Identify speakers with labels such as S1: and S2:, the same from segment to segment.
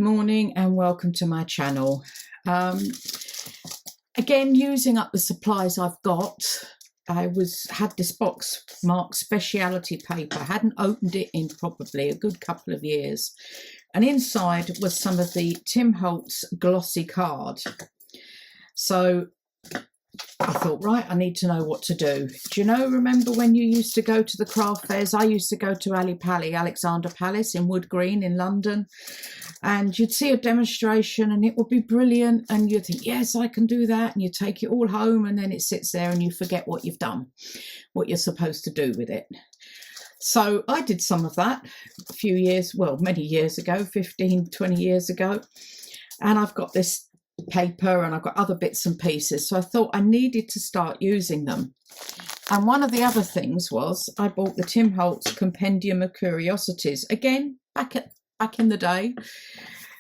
S1: morning and welcome to my channel. Again, using up the supplies I've got. I had this box marked speciality paper. I hadn't opened it in probably a good couple of years, and inside was some of the Tim Holtz Glossy Card. So I thought, right, I need to know what to do. Do you remember when you used to go to the craft fairs? I used to go to Alexander Palace in Wood Green in London, and you'd see a demonstration and it would be brilliant, and you'd think, yes, I can do that, and you take it all home, and then it sits there and you forget what you've done, what you're supposed to do with it. So I did some of that a few years, well, many years ago, 15, 20 years ago, and I've got this paper and I've got other bits and pieces, so I thought I needed to start using them. And one of the other things was I bought the Tim Holtz Compendium of Curiosities, again back in the day.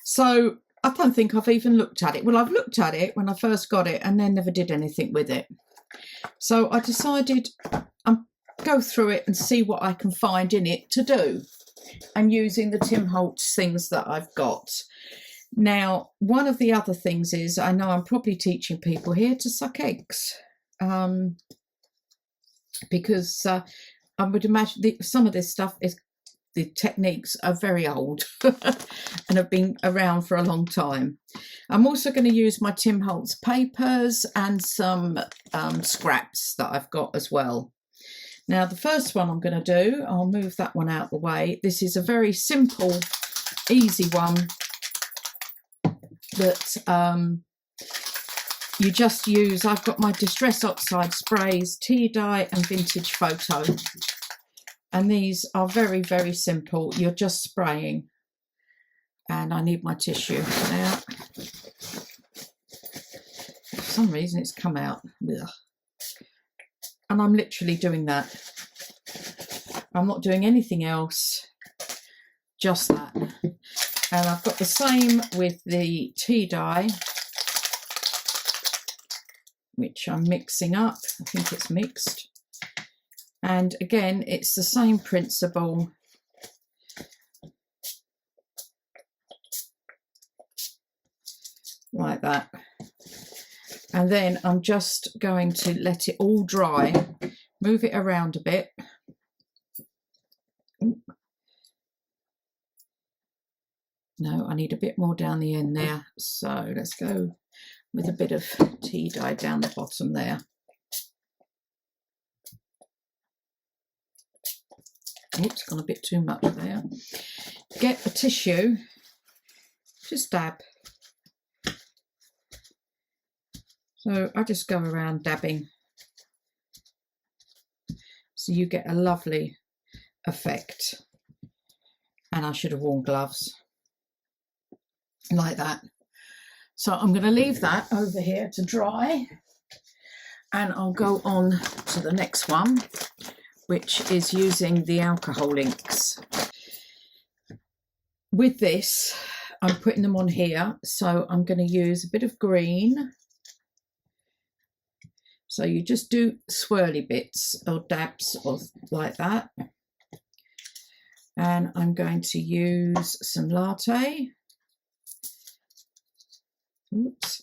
S1: So I don't think I've even looked at it. Well, I've looked at it when I first got it and then never did anything with it. So I decided I'd go through it and see what I can find in it to do, and using the Tim Holtz things that I've got. Now, one of the other things is, I know I'm probably teaching people here to suck eggs, because I would imagine some of this stuff is, the techniques are very old and have been around for a long time. I'm also going to use my Tim Holtz papers and some scraps that I've got as well. Now, the first one I'm going to do, I'll move that one out of the way. This is a very simple, easy one that you just use. I've got my Distress Oxide sprays, tea dye and vintage photo, and these are very, very simple. You're just spraying, and I need my tissue now. For some reason it's come out. Ugh. And I'm literally doing that. I'm not doing anything else, just that. And I've got the same with the tea dye, which I'm mixing up. I think it's mixed. And again, it's the same principle. Like that. And then I'm just going to let it all dry, move it around a bit. No, I need a bit more down the end there. So let's go with a bit of tea dye down the bottom there. Oops, gone a bit too much there. Get a tissue, just dab. So I just go around dabbing, so you get a lovely effect. And I should have worn gloves. Like that. So I'm going to leave that over here to dry, and I'll go on to the next one, which is using the alcohol inks. With this, I'm putting them on here, so I'm going to use a bit of green. So you just do swirly bits or dabs or like that. And I'm going to use some latte. Oops.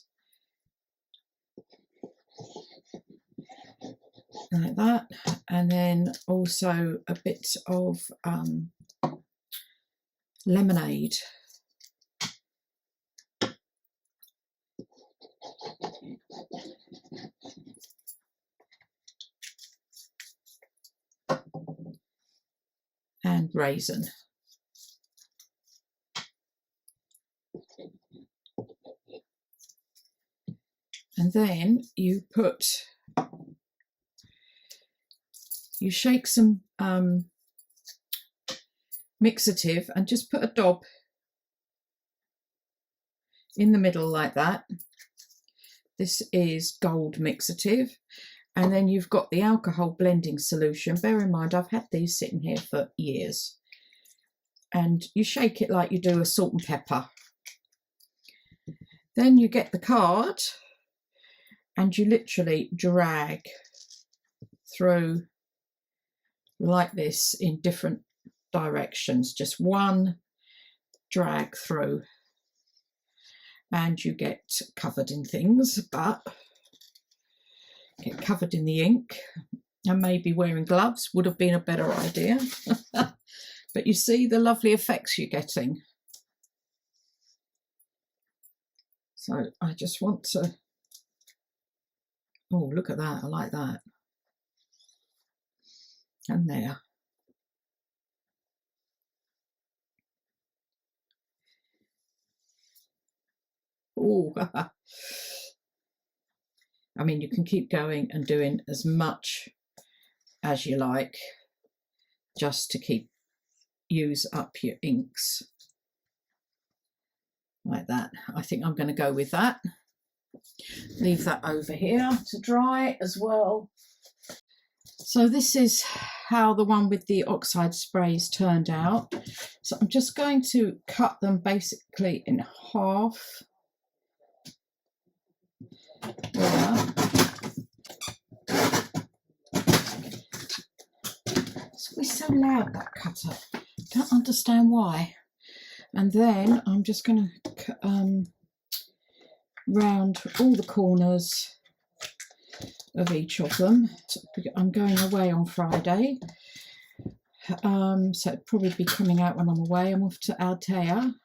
S1: Like that. And then also a bit of lemonade. And raisin. And then you shake some mixative and just put a dab in the middle like that. This is gold mixative. And then you've got the alcohol blending solution. Bear in mind, I've had these sitting here for years. And you shake it like you do a salt and pepper. Then you get the card and you literally drag through like this in different directions. Just one drag through and you get covered in things, but get covered in the ink, and maybe wearing gloves would have been a better idea. But you see the lovely effects you're getting. So I just want to, oh, look at that, I like that. And there. Oh, I mean, you can keep going and doing as much as you like, just to use up your inks. Like that. I think I'm going to go with that. Leave that over here to dry as well. So this is how the one with the oxide sprays turned out. So I'm just going to cut them basically in half. There. It's so loud, that cutter. Don't understand why. And then I'm just going to round all the corners of each of them. I'm going away on Friday, so it'll probably be coming out when I'm away. I'm off to Altea.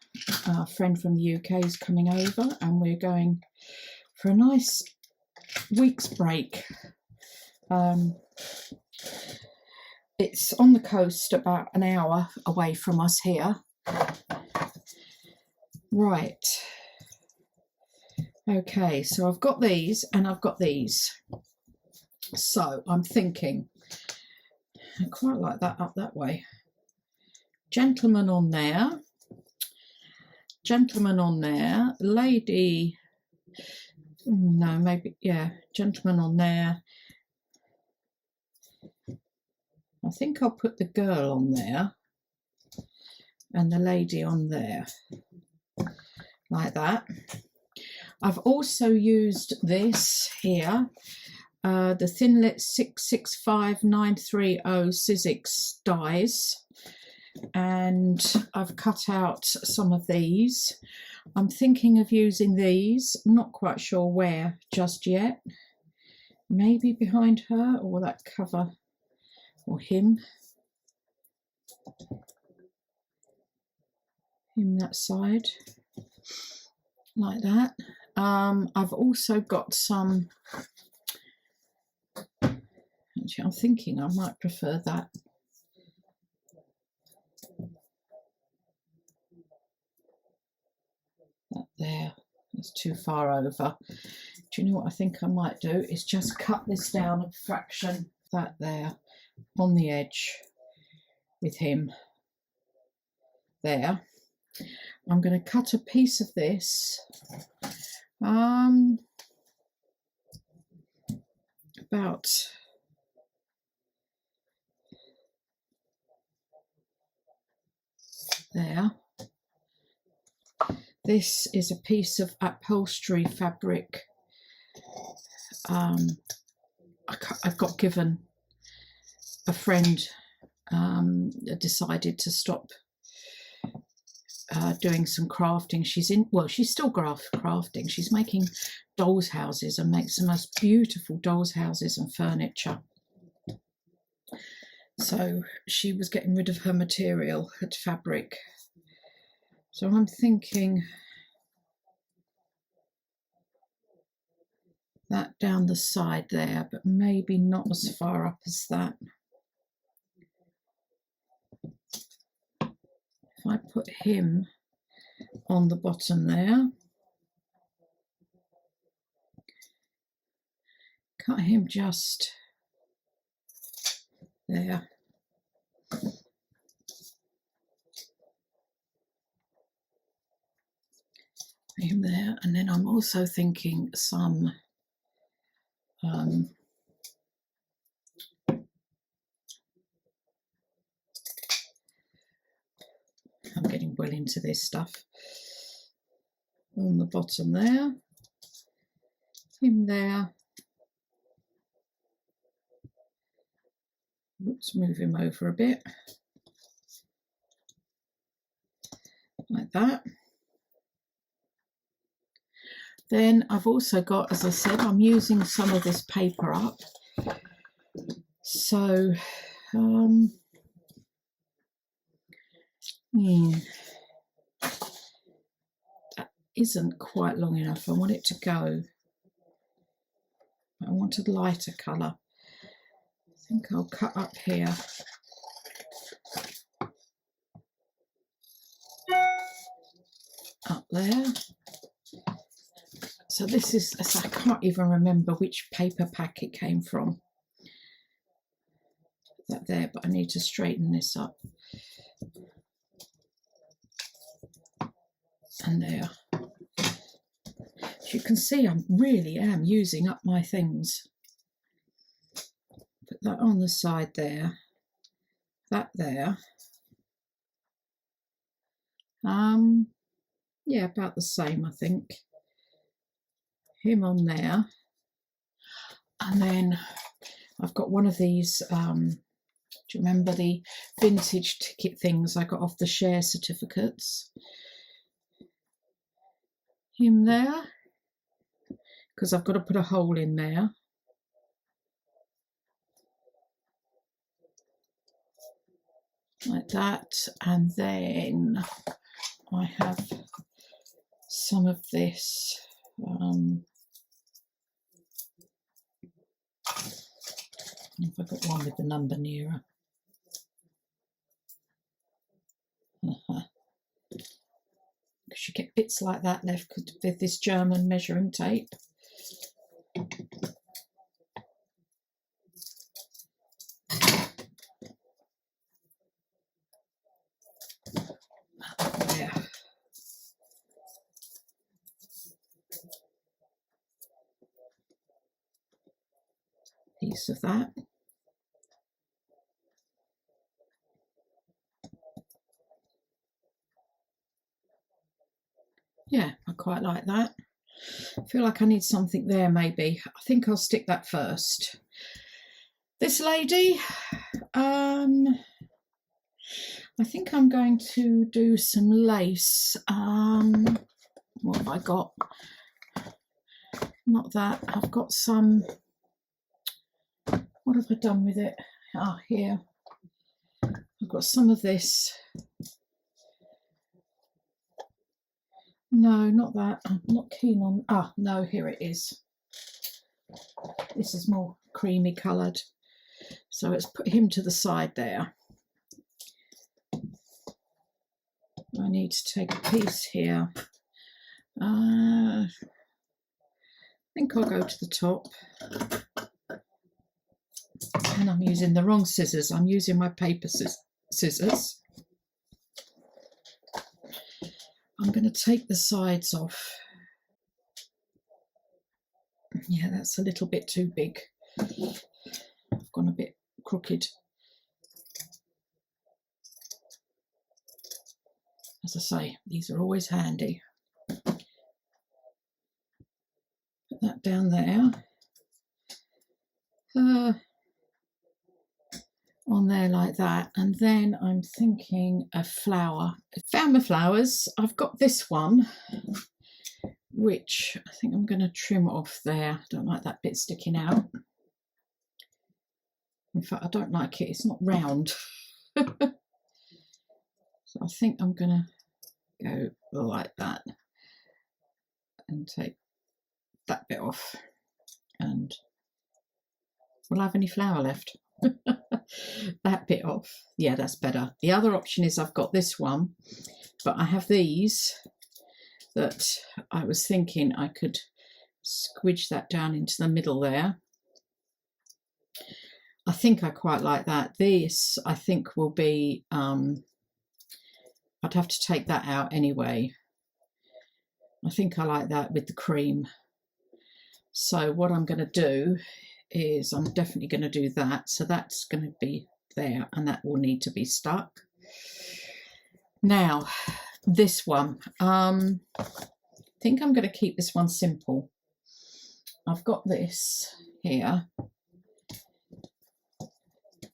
S1: A friend from the UK is coming over, and we're going for a nice week's break. It's on the coast, about an hour away from us here. Right. Okay, so I've got these and I've got these. So I'm thinking, I quite like that up that way. Gentleman on there. Gentleman on there. Lady. No, maybe, yeah. Gentleman on there. I think I'll put the girl on there and the lady on there, like that. I've also used this here, the Thinlit 665930 Sizzix dies, and I've cut out some of these. I'm thinking of using these, not quite sure where just yet. Maybe behind her, or that cover, or him that side, like that. I've also got some, actually I'm thinking I might prefer that. That there, that's too far over. Do you know what I think I might do is just cut this down a fraction, that there, on the edge with him there. I'm going to cut a piece of this, about there. This is a piece of upholstery fabric I've got given a friend, decided to stop doing some crafting. She's still crafting. She's making dolls' houses and makes the most beautiful dolls' houses and furniture. So she was getting rid of her material, her fabric. So I'm thinking that down the side there, but maybe not as far up as that. If I put him on the bottom there, cut him just there. Him there, and then I'm also thinking some I'm getting well into this stuff. On the bottom there, him there. Let's move him over a bit, like that. Then I've also got, as I said, I'm using some of this paper up. So, that isn't quite long enough. I want it to go. I want a lighter colour. I think I'll cut up here. Up there. So this is, I can't even remember which paper pack it came from. That there, but I need to straighten this up. And there. As you can see, I really am using up my things. Put that on the side there. That there. Yeah, about the same, I think. Him on there. And then I've got one of these, do you remember the vintage ticket things I got off the share certificates? Him there, because I've got to put a hole in there. Like that. And then I have some of this. If I got one with the number nearer. Because you get bits like that left with this German measuring tape. There. Piece of that. Yeah, I quite like that. I feel like I need something there maybe. I think I'll stick that first. This lady, I think I'm going to do some lace. What have I got? Not that. I've got some. What have I done with it? Ah, here. I've got some of this. No, not that. I'm not keen on. Ah, no, here it is. This is more creamy coloured. So let's put him to the side there. I need to take a piece here. I think I'll go to the top. And I'm using the wrong scissors. I'm using my paper scissors. I'm going to take the sides off. Yeah, that's a little bit too big. I've gone a bit crooked. As I say, these are always handy. Put that down there. On there like that, and then I'm thinking a flower. I found my flowers. I've got this one, which I think I'm going to trim off there. I don't like that bit sticking out. In fact, I don't like it. It's not round. So I think I'm going to go like that and take that bit off, and will I have any flower left? That bit off. Yeah, that's better. The other option is I've got this one, but I have these that I was thinking I could squidge that down into the middle there. I think I quite like that. This I think will be I'd have to take that out anyway. I think I like that with the cream. So what I'm going to do is I'm definitely going to do that. So that's going to be there, and that will need to be stuck. Now, this one, I think I'm going to keep this one simple. I've got this here.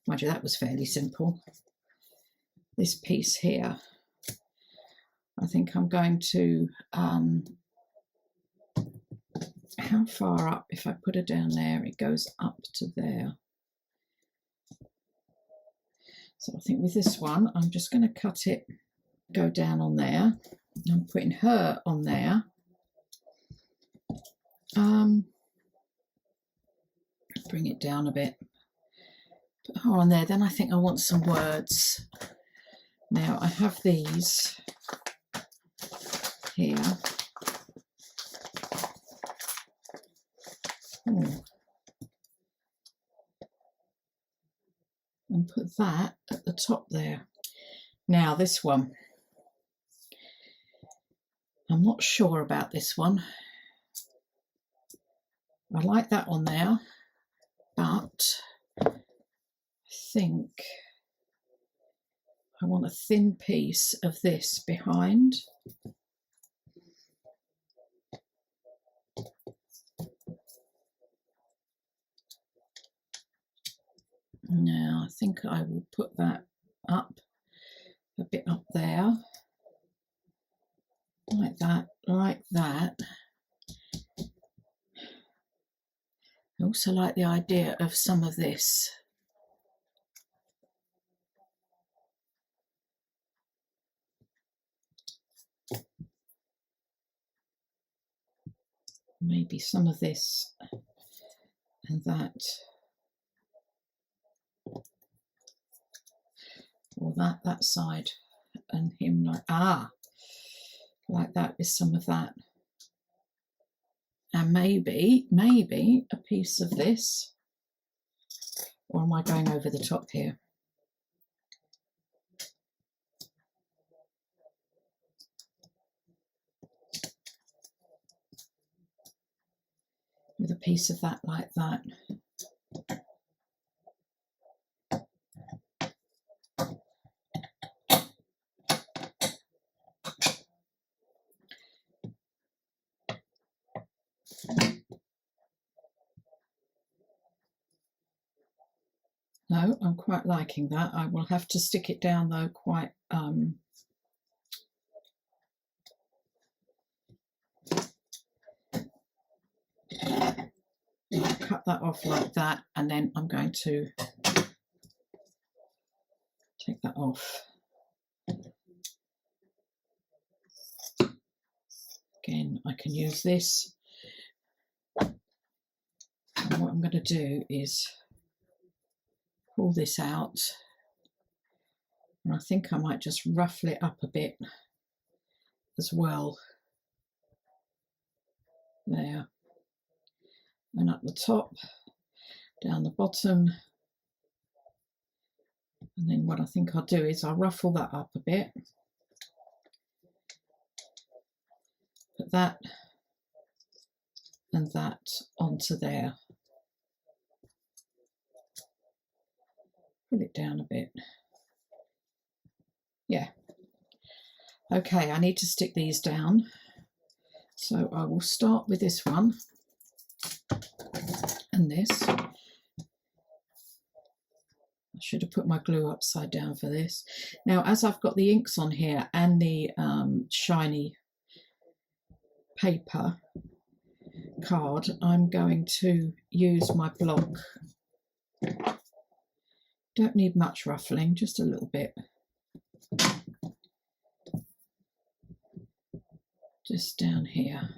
S1: Mind you, that was fairly simple. This piece here, I think I'm going to how far up? If I put her down there, it goes up to there. So I think with this one, I'm just going to cut it, go down on there. I'm putting her on there. Bring it down a bit. Put her on there. Then I think I want some words. Now I have these here. And put that at the top there. Now this one, I'm not sure about this one. I like that on there, but I think I want a thin piece of this behind. Now I think I will put that up, a bit up there, like that, like that. I also like the idea of some of this. Maybe some of this and that. Or that side, and him like that with some of that. And maybe a piece of this. Or am I going over the top here? With a piece of that like that. No, I'm quite liking that. I will have to stick it down though quite cut that off like that, and then I'm going to take that off. Again, I can use this. And what I'm going to do is pull this out, and I think I might just ruffle it up a bit as well. There. And up the top, down the bottom. And then what I think I'll do is I'll ruffle that up a bit. Put that and that onto there. Pull it down a bit. Yeah. Okay, I need to stick these down. So I will start with this one and this. I should have put my glue upside down for this. Now, as I've got the inks on here and the shiny paper card, I'm going to use my block. Don't need much ruffling, just a little bit. Just down here.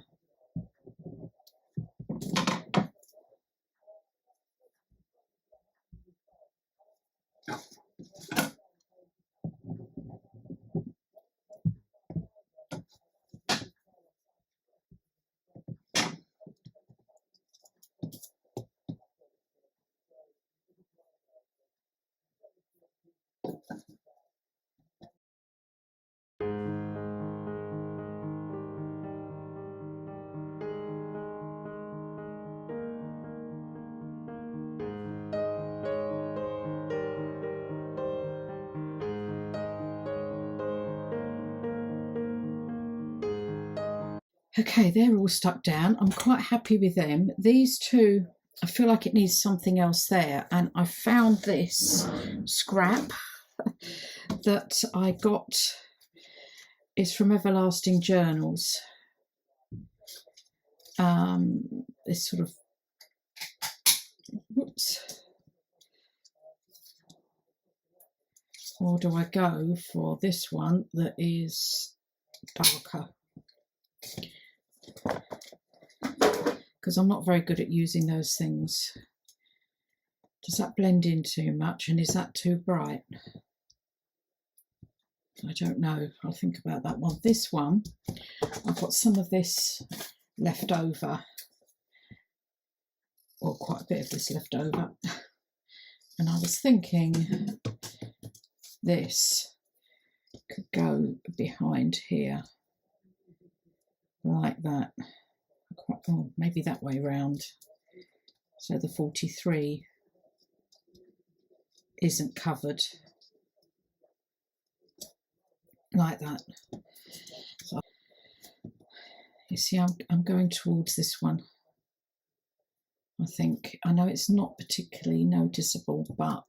S1: Okay, they're all stuck down. I'm quite happy with them. These two, I feel like it needs something else there. And I found this scrap that I got. It's from Everlasting Journals. this sort of, whoops, or do I go for this one that is darker? Because I'm not very good at using those things. Does that blend in too much, and is that too bright? I don't know. I'll think about that one. This one, I've got some of this left over, or quite a bit of this left over, and I was thinking this could go behind here like that. Oh, maybe that way round, so the 43 isn't covered like that. So you see, I'm going towards this one. I think, I know it's not particularly noticeable, but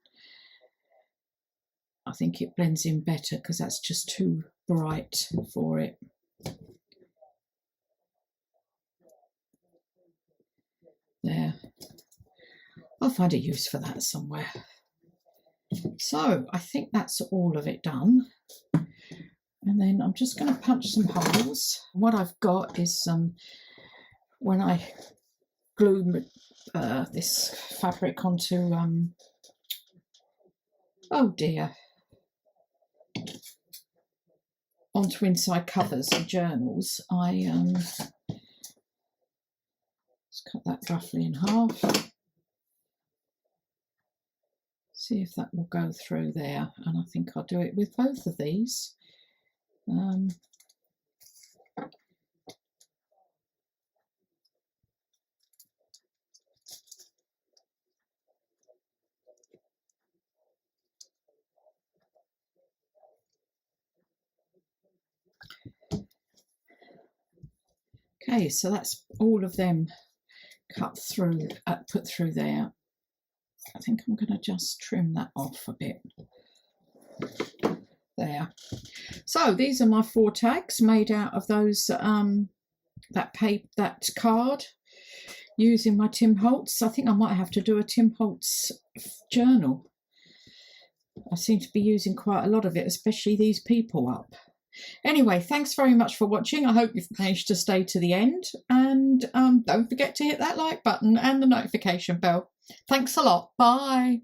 S1: I think it blends in better because that's just too bright for it. There, I'll find a use for that somewhere. So I think that's all of it done. And then I'm just going to punch some holes. What I've got is when I glue this fabric onto, oh dear, onto inside covers of journals, I let's cut that roughly in half. See if that will go through there, and I think I'll do it with both of these. Okay, so that's all of them cut through, put through there. I think I'm going to just trim that off a bit. There. So these are my 4 tags made out of those that card using my Tim Holtz. I think I might have to do a Tim Holtz journal. I seem to be using quite a lot of it, especially these people up. Anyway, thanks very much for watching. I hope you've managed to stay to the end, and don't forget to hit that like button and the notification bell. Thanks a lot. Bye.